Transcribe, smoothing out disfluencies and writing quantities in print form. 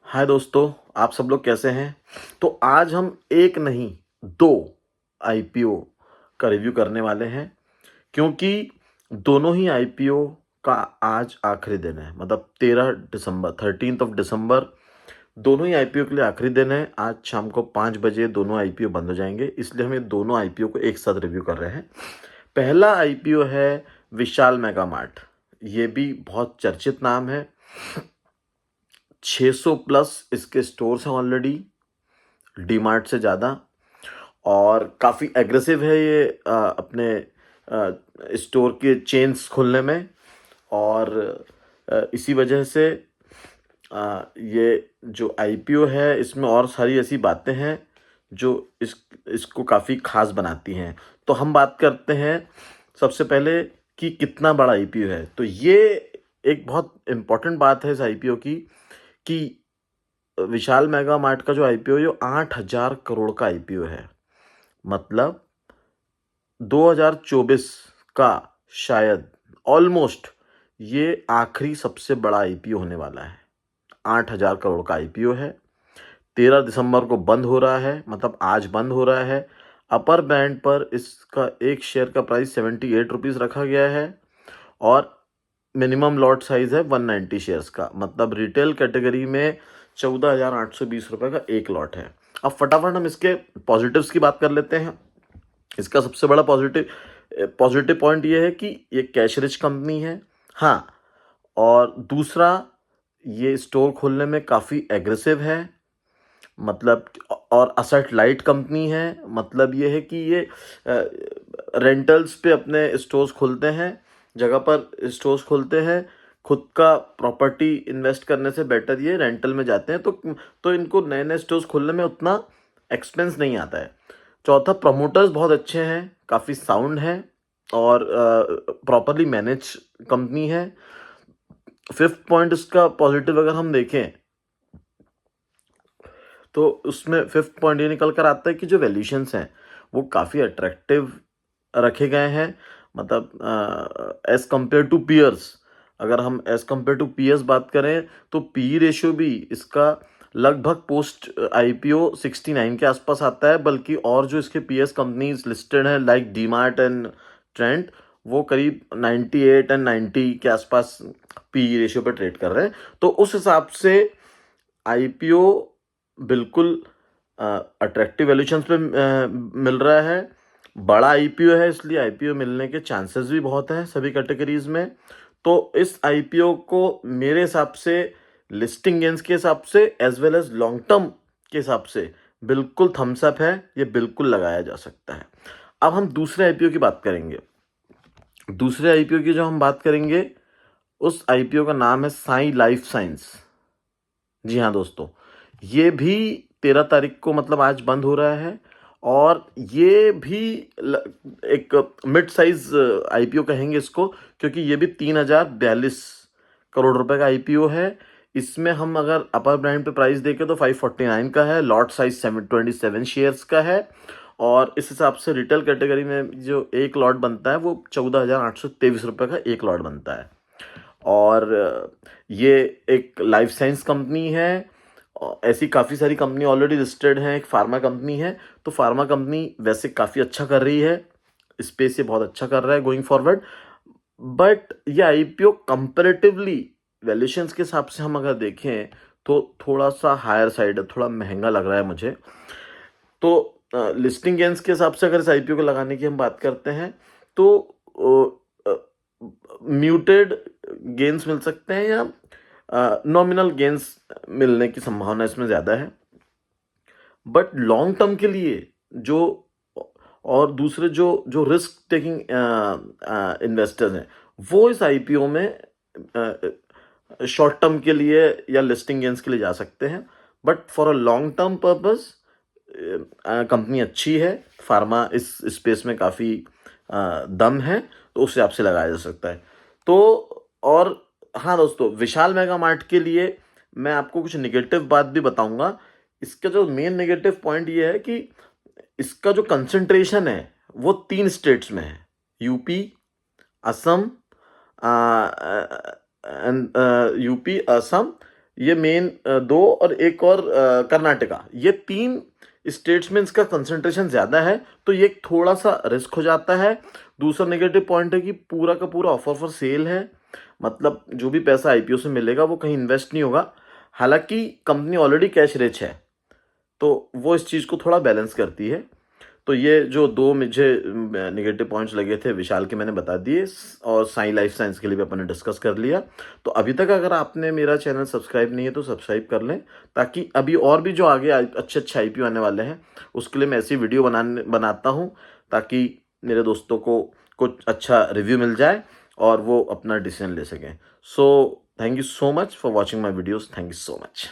हाय दोस्तों, आप सब लोग कैसे हैं। तो आज हम एक नहीं दो आईपीओ का रिव्यू करने वाले हैं, क्योंकि दोनों ही आईपीओ का आज आखिरी दिन है। मतलब 13 दिसंबर, 13 दिसंबर दोनों ही आईपीओ के लिए आखिरी दिन है। आज शाम को 5 बजे दोनों आईपीओ बंद हो जाएंगे, इसलिए हम ये दोनों आईपीओ को एक साथ रिव्यू कर रहे हैं। पहला आईपीओ है विशाल मेगा मार्ट। ये भी बहुत चर्चित नाम है। 600 प्लस इसके स्टोर्स हैं ऑलरेडी, डीमार्ट से ज़्यादा। और काफ़ी एग्रेसिव है ये अपने स्टोर के चेन्स खोलने में। और इसी वजह से ये जो आईपीओ है इसमें और सारी ऐसी बातें हैं जो इसको काफ़ी खास बनाती हैं। तो हम बात करते हैं सबसे पहले कि कितना बड़ा आईपीओ है। तो ये एक बहुत इम्पोर्टेंट बात है इस आईपीओ की, कि विशाल मेगा मार्ट का जो आईपीओ है 8,000 करोड़ का आईपीओ है। मतलब 2024 का शायद ऑलमोस्ट ये आखिरी सबसे बड़ा आईपीओ होने वाला है। 8,000 करोड़ का आईपीओ है। 13 दिसंबर को बंद हो रहा है, मतलब आज बंद हो रहा है। अपर बैंड पर इसका एक शेयर का प्राइस 78 रुपीज़ रखा गया है और मिनिमम लॉट साइज है 190 शेयर्स का। मतलब रिटेल कैटेगरी में 14,820 रुपये का एक लॉट है। अब फटाफट हम इसके पॉजिटिव्स की बात कर लेते हैं। इसका सबसे बड़ा पॉजिटिव पॉइंट ये है कि ये कैश रिच कंपनी है। हाँ, और दूसरा, ये स्टोर खोलने में काफ़ी एग्रेसिव है। मतलब और असेट लाइट कंपनी है। मतलब ये है कि ये रेंटल्स पे अपने स्टोर्स खोलते हैं, जगह पर स्टोर्स खोलते हैं। खुद का प्रॉपर्टी इन्वेस्ट करने से बेटर ये रेंटल में जाते हैं। तो इनको नए नए स्टोर्स खोलने में उतना एक्सपेंस नहीं आता है। चौथा, प्रमोटर्स बहुत अच्छे हैं, काफ़ी साउंड है और प्रॉपरली मैनेज कंपनी है। फिफ्थ पॉइंट इसका पॉजिटिव अगर हम देखें तो उसमें फिफ्थ पॉइंट ये निकल कर आता है कि जो वैल्यूशंस हैं वो काफ़ी अट्रैक्टिव रखे गए हैं। मतलब एज कंपेयर टू पीयर्स, अगर हम एज कंपेयर टू पीयर्स बात करें तो पी रेशियो भी इसका लगभग पोस्ट आईपीओ 69 के आसपास आता है। बल्कि और जो इसके पीएस कंपनीज लिस्टेड हैं लाइक डीमार्ट एंड ट्रेंड, वो करीब 98 एंड 90 के आसपास पी रेशियो पर ट्रेड कर रहे हैं। तो उस हिसाब से आईपीओ बिल्कुल अट्रैक्टिव वैल्यूशंस पे मिल रहा है। बड़ा आईपीओ है, इसलिए आईपीओ मिलने के चांसेस भी बहुत हैं सभी कैटेगरीज में। तो इस आईपीओ को मेरे हिसाब से लिस्टिंग गेंस के हिसाब से as well as long term के हिसाब से बिल्कुल थम्स अप है। ये बिल्कुल लगाया जा सकता है। अब हम दूसरे आईपीओ की बात करेंगे। दूसरे आईपीओ की जो हम बात करेंगे, उस आईपीओ का नाम है साई लाइफ साइंस। जी हाँ दोस्तों, ये भी 13 तारीख को, मतलब आज बंद हो रहा है। और ये भी एक मिड साइज आईपीओ कहेंगे इसको, क्योंकि ये भी 3,042 करोड़ रुपए का आईपीओ है। इसमें हम अगर अपर ब्रांड पे प्राइस देखें तो 549 का है, लॉट साइज 727 शेयर्स का है। और इस हिसाब से रिटेल कैटेगरी में जो एक लॉट बनता है वो 14,823 रुपये का एक लॉट बनता है। और ये एक लाइफ साइंस कंपनी है। ऐसी काफ़ी सारी कंपनी ऑलरेडी लिस्टेड हैं। एक फार्मा कंपनी है, तो फार्मा कंपनी वैसे काफ़ी अच्छा कर रही है, स्पेस ये बहुत अच्छा कर रहा है गोइंग फॉरवर्ड। बट ये आईपीओ कंपेरेटिवली वैल्यूशंस के हिसाब से हम अगर देखें तो थोड़ा सा हायर साइड है, थोड़ा महंगा लग रहा है मुझे। तो लिस्टिंग गेंस के हिसाब से अगर इस आईपीओ को लगाने की हम बात करते हैं तो म्यूटेड गेंस मिल सकते हैं या नॉमिनल गेंस मिलने की संभावना इसमें ज़्यादा है। बट लॉन्ग टर्म के लिए जो और दूसरे जो जो रिस्क टेकिंग इन्वेस्टर्स हैं वो इस आईपीओ में शॉर्ट टर्म के लिए या लिस्टिंग गेंस के लिए जा सकते हैं। But for a long term purpose company अच्छी है। फार्मा इस स्पेस में काफ़ी दम है, तो उस हिसाब से लगाया जा सकता है। तो और हाँ दोस्तों, विशाल मेगा मार्ट के लिए मैं आपको कुछ निगेटिव बात भी बताऊंगा। इसका जो मेन नेगेटिव पॉइंट ये है कि इसका जो कंसंट्रेशन है वो 3 स्टेट्स में है, यूपी, असम, यूपी, असम ये मेन दो, और एक और कर्नाटका, ये 3 स्टेट्स में इसका कंसंट्रेशन ज़्यादा है, तो ये थोड़ा सा रिस्क हो जाता है। दूसरा नेगेटिव पॉइंट है कि पूरा का पूरा ऑफर फॉर सेल है, मतलब जो भी पैसा आईपीओ से मिलेगा वो कहीं इन्वेस्ट नहीं होगा। हालांकि कंपनी ऑलरेडी कैश रिच है, तो वो इस चीज़ को थोड़ा बैलेंस करती है। तो ये जो 2 मुझे नेगेटिव पॉइंट्स लगे थे विशाल के, मैंने बता दिए, और साई लाइफ साइंस के लिए भी अपन ने डिस्कस कर लिया। तो अभी तक अगर आपने मेरा चैनल सब्सक्राइब नहीं है तो सब्सक्राइब कर लें, ताकि अभी और भी जो आगे अच्छे अच्छे आईपीओ आने वाले हैं उसके लिए मैं ऐसी वीडियो बनाता हूँ, ताकि मेरे दोस्तों को कुछ अच्छा रिव्यू मिल जाए और वो अपना डिसीजन ले सकें। So thank you so much for watching my videos. Thank you so much.